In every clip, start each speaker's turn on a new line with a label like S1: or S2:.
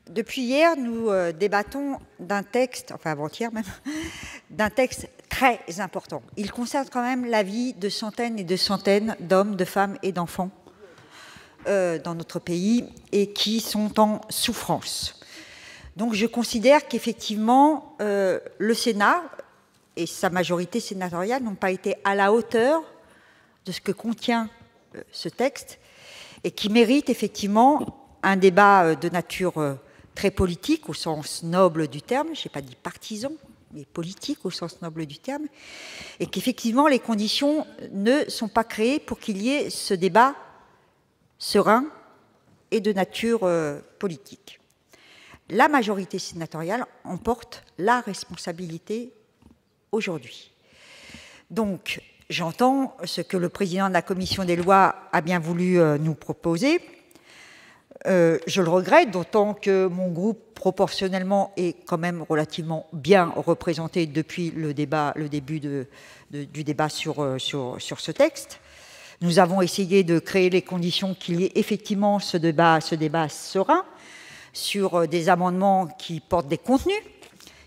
S1: Depuis hier, nous débattons d'un texte, enfin avant-hier même, d'un texte très important. Il concerne quand même la vie de centaines et de centaines d'hommes, de femmes et d'enfants dans notre pays et qui sont en souffrance. Donc je considère qu'effectivement, le Sénat et sa majorité sénatoriale n'ont pas été à la hauteur de ce que contient ce texte et qui mérite effectivement un débat de nature très politique au sens noble du terme, je n'ai pas dit partisan, mais politique au sens noble du terme, et qu'effectivement les conditions ne sont pas créées pour qu'il y ait ce débat serein et de nature politique. La majorité sénatoriale en porte la responsabilité aujourd'hui. Donc, j'entends ce que le président de la commission des lois a bien voulu nous proposer. Je le regrette, d'autant que mon groupe, proportionnellement, est quand même relativement bien représenté depuis le début du débat sur ce texte. Nous avons essayé de créer les conditions qu'il y ait effectivement ce débat serein sur des amendements qui portent des contenus,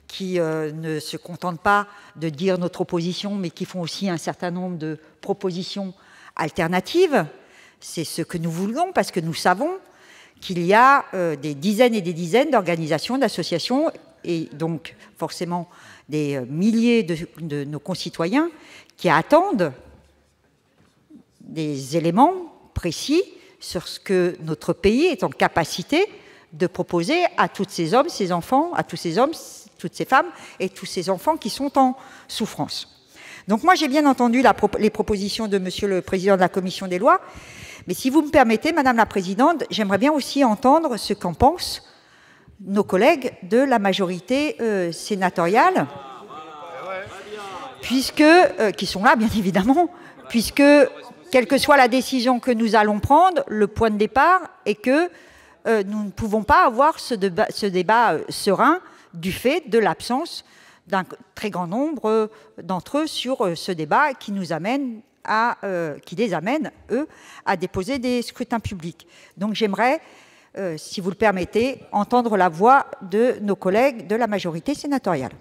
S1: qui ne se contentent pas de dire notre opposition, mais qui font aussi un certain nombre de propositions alternatives. C'est ce que nous voulons, parce que nous savons qu'il y a des dizaines et des dizaines d'organisations, d'associations, et donc forcément des milliers de nos concitoyens qui attendent des éléments précis sur ce que notre pays est en capacité de proposer à tous ces hommes, ces enfants, à tous ces hommes, toutes ces femmes et tous ces enfants qui sont en souffrance. Donc moi, j'ai bien entendu les propositions de Monsieur le Président de la Commission des lois, mais si vous me permettez, Madame la Présidente, j'aimerais bien aussi entendre ce qu'en pensent nos collègues de la majorité sénatoriale, qui sont là, bien évidemment, puisque, quelle que soit la décision que nous allons prendre, le point de départ est que nous ne pouvons pas avoir ce débat serein du fait de l'absence d'un très grand nombre d'entre eux sur ce débat qui les amène, eux, à déposer des scrutins publics. Donc j'aimerais, si vous le permettez, entendre la voix de nos collègues de la majorité sénatoriale.